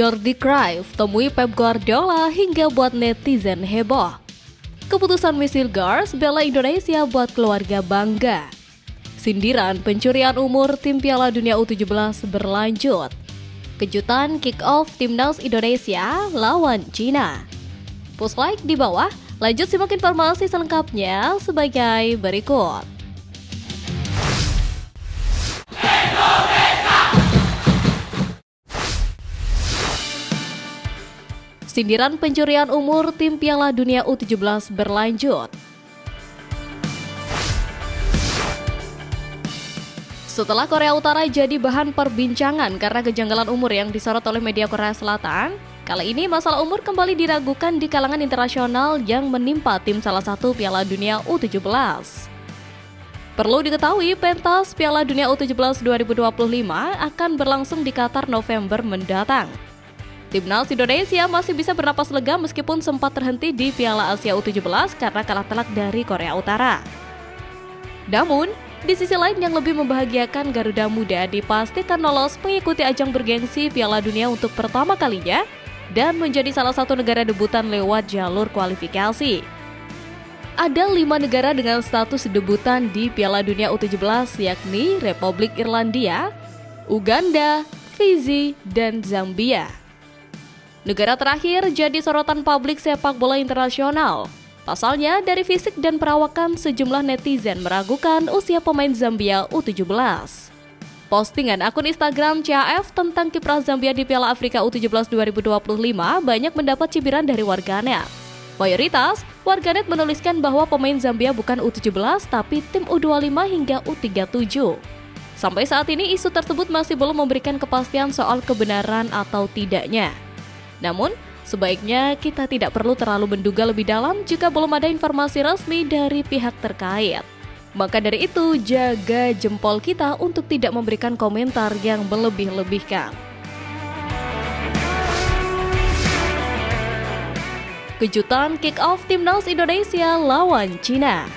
Jordi Cruyff temui Pep Guardiola hingga buat netizen heboh. Keputusan Misil Girls bela Indonesia buat keluarga bangga. Sindiran pencurian umur tim Piala Dunia U17 berlanjut. Kejutan kick-off Timnas Indonesia lawan Cina. Push like di bawah, lanjut simak informasi selengkapnya sebagai berikut. Sindiran pencurian umur tim Piala Dunia U17 berlanjut. Setelah Korea Utara jadi bahan perbincangan karena kejanggalan umur yang disorot oleh media Korea Selatan, kali ini masalah umur kembali diragukan di kalangan internasional yang menimpa tim salah satu Piala Dunia U17. Perlu diketahui, pentas Piala Dunia U17 2025 akan berlangsung di Qatar November mendatang. Timnas Indonesia masih bisa bernapas lega meskipun sempat terhenti di Piala Asia U17 karena kalah telak dari Korea Utara. Namun, di sisi lain yang lebih membahagiakan, Garuda Muda dipastikan lolos mengikuti ajang bergengsi Piala Dunia untuk pertama kalinya dan menjadi salah satu negara debutan lewat jalur kualifikasi. Ada 5 negara dengan status debutan di Piala Dunia U17 yakni Republik Irlandia, Uganda, Fiji, dan Zambia. Negara terakhir jadi sorotan publik sepak bola internasional. Pasalnya, dari fisik dan perawakan sejumlah netizen meragukan usia pemain Zambia U17. Postingan akun Instagram CAF tentang kiprah Zambia di Piala Afrika U17 2025 banyak mendapat cibiran dari warganet. Mayoritas, warganet menuliskan bahwa pemain Zambia bukan U17 tapi tim U25 hingga U37. Sampai saat ini isu tersebut masih belum memberikan kepastian soal kebenaran atau tidaknya. Namun, sebaiknya kita tidak perlu terlalu menduga lebih dalam jika belum ada informasi resmi dari pihak terkait. Maka dari itu, jaga jempol kita untuk tidak memberikan komentar yang melebih-lebihkan. Kejutan kick-off Timnas Indonesia lawan Cina.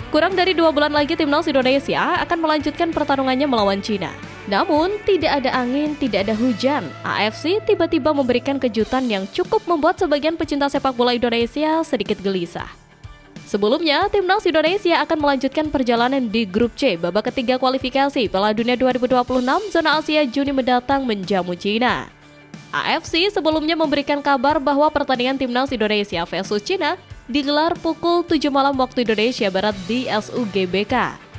Kurang dari 2 bulan lagi Timnas Indonesia akan melanjutkan pertarungannya melawan Cina. Namun, tidak ada angin, tidak ada hujan. AFC tiba-tiba memberikan kejutan yang cukup membuat sebagian pecinta sepak bola Indonesia sedikit gelisah. Sebelumnya, Timnas Indonesia akan melanjutkan perjalanan di Grup C babak ketiga kualifikasi Piala Dunia 2026 zona Asia Juni mendatang menjamu Cina. AFC sebelumnya memberikan kabar bahwa pertandingan Timnas Indonesia versus Cina digelar pukul 7 malam waktu Indonesia Barat di SUGBK.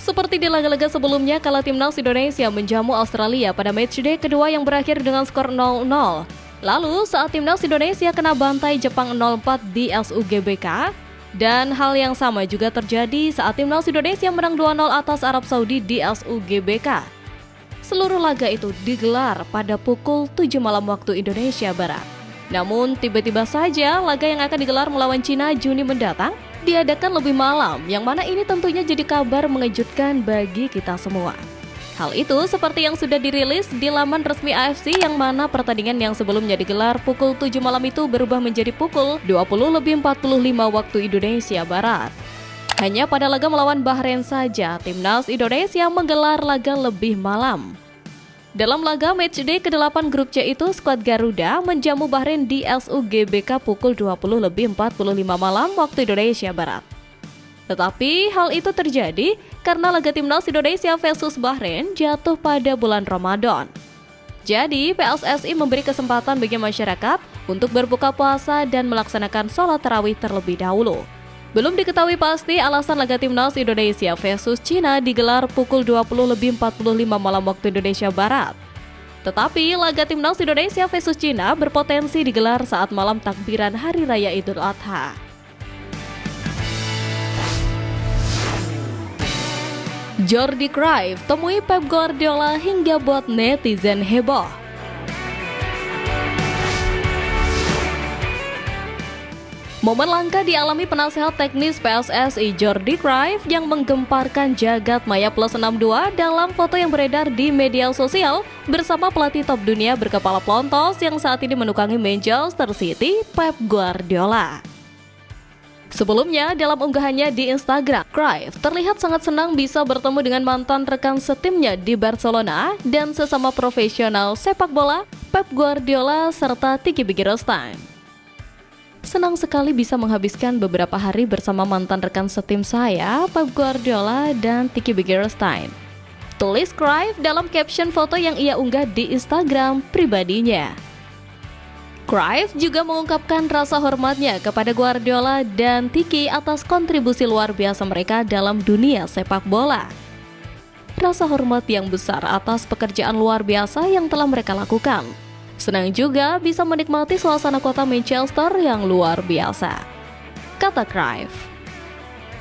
Seperti di laga-laga sebelumnya, kala Timnas Indonesia menjamu Australia pada matchday kedua yang berakhir dengan skor 0-0. Lalu, saat Timnas Indonesia kena bantai Jepang 0-4 di SUGBK, dan hal yang sama juga terjadi saat Timnas Indonesia menang 2-0 atas Arab Saudi di SUGBK. Seluruh laga itu digelar pada pukul 7 malam waktu Indonesia Barat. Namun, tiba-tiba saja laga yang akan digelar melawan Cina Juni mendatang diadakan lebih malam, yang mana ini tentunya jadi kabar mengejutkan bagi kita semua. Hal itu seperti yang sudah dirilis di laman resmi AFC, yang mana pertandingan yang sebelumnya digelar pukul 7 malam itu berubah menjadi pukul 20.45 waktu Indonesia Barat. Hanya pada laga melawan Bahrain saja, Timnas Indonesia menggelar laga lebih malam. Dalam laga matchday ke-8 Grup C itu, skuad Garuda menjamu Bahrain di SUGBK pukul 20.45 malam waktu Indonesia Barat. Tetapi hal itu terjadi karena laga Timnas Indonesia versus Bahrain jatuh pada bulan Ramadan. Jadi, PSSI memberi kesempatan bagi masyarakat untuk berbuka puasa dan melaksanakan sholat tarawih terlebih dahulu. Belum diketahui pasti alasan laga Timnas Indonesia versus Cina digelar pukul 20.45 malam waktu Indonesia Barat. Tetapi laga Timnas Indonesia versus Cina berpotensi digelar saat malam takbiran Hari Raya Idul Adha. Jordi Cruyff temui Pep Guardiola hingga buat netizen heboh. Momen langka dialami penasehat teknis PSSI Jordi Cruyff yang menggemparkan jagat maya plus 62 dalam foto yang beredar di media sosial bersama pelatih top dunia berkepala pelontos yang saat ini menukangi Manchester City, Pep Guardiola. Sebelumnya, dalam unggahannya di Instagram, Cruyff terlihat sangat senang bisa bertemu dengan mantan rekan setimnya di Barcelona dan sesama profesional sepak bola, Pep Guardiola serta Tiki Bergerstein. Senang sekali bisa menghabiskan beberapa hari bersama mantan rekan setim saya, Pep Guardiola dan Tiki Bergerstein. Tulis Cruyff dalam caption foto yang ia unggah di Instagram pribadinya. Cruyff juga mengungkapkan rasa hormatnya kepada Guardiola dan Tiki atas kontribusi luar biasa mereka dalam dunia sepak bola. Rasa hormat yang besar atas pekerjaan luar biasa yang telah mereka lakukan. Senang juga bisa menikmati suasana kota Manchester yang luar biasa, kata Cruyff.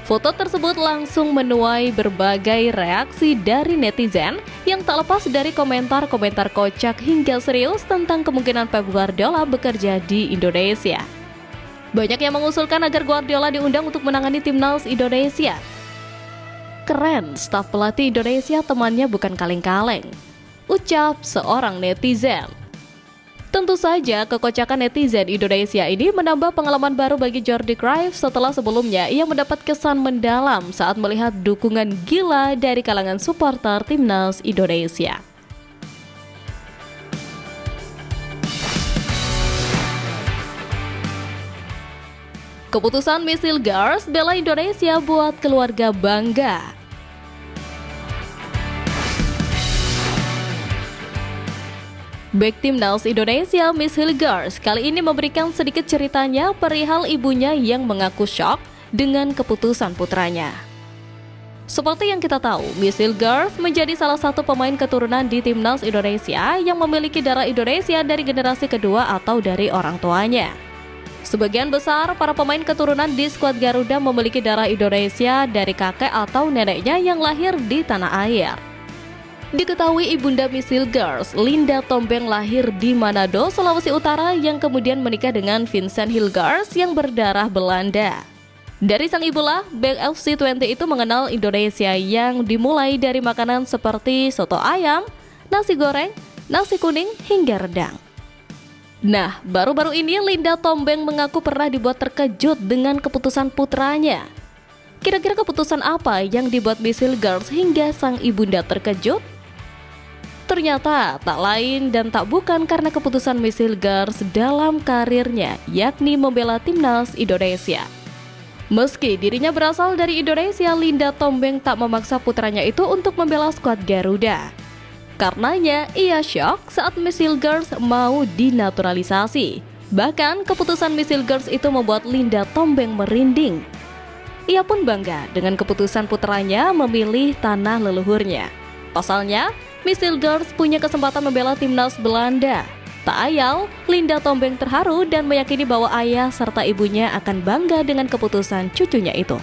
Foto tersebut langsung menuai berbagai reaksi dari netizen yang tak lepas dari komentar-komentar kocak hingga serius tentang kemungkinan Pep Guardiola bekerja di Indonesia. Banyak yang mengusulkan agar Guardiola diundang untuk menangani timnas Indonesia. Keren, staf pelatih Indonesia temannya bukan kaleng-kaleng, ucap seorang netizen. Tentu saja, kekocakan netizen Indonesia ini menambah pengalaman baru bagi Jordi Cruyff setelah sebelumnya ia mendapat kesan mendalam saat melihat dukungan gila dari kalangan supporter timnas Indonesia. Keputusan Miss Hilgers bela Indonesia buat keluarga bangga. Bek timnas Indonesia Miss Hilgers kali ini memberikan sedikit ceritanya perihal ibunya yang mengaku syok dengan keputusan putranya. Seperti yang kita tahu, Miss Hilgers menjadi salah satu pemain keturunan di timnas Indonesia yang memiliki darah Indonesia dari generasi kedua atau dari orang tuanya. Sebagian besar para pemain keturunan di skuad Garuda memiliki darah Indonesia dari kakek atau neneknya yang lahir di tanah air. Diketahui ibunda Miss Hilgers, Linda Tombeng, lahir di Manado, Sulawesi Utara yang kemudian menikah dengan Vincent Hilgers yang berdarah Belanda. Dari sang ibulah, Bek FC20 itu mengenal Indonesia yang dimulai dari makanan seperti soto ayam, nasi goreng, nasi kuning, hingga rendang. Nah, baru-baru ini Linda Tombeng mengaku pernah dibuat terkejut dengan keputusan putranya. Kira-kira keputusan apa yang dibuat Miss Hilgers hingga sang ibunda terkejut? Ternyata tak lain dan tak bukan karena keputusan Miss Hilgers dalam karirnya, yakni membela timnas Indonesia. Meski dirinya berasal dari Indonesia, Linda Tombeng tak memaksa putranya itu untuk membela skuad Garuda. Karenanya, ia syok saat Miss Hilgers mau dinaturalisasi. Bahkan, keputusan Miss Hilgers itu membuat Linda Tombeng merinding. Ia pun bangga dengan keputusan putranya memilih tanah leluhurnya. Pasalnya, Miss Hilgers punya kesempatan membela timnas Belanda. Tak ayal, Linda Tombeng terharu dan meyakini bahwa ayah serta ibunya akan bangga dengan keputusan cucunya itu.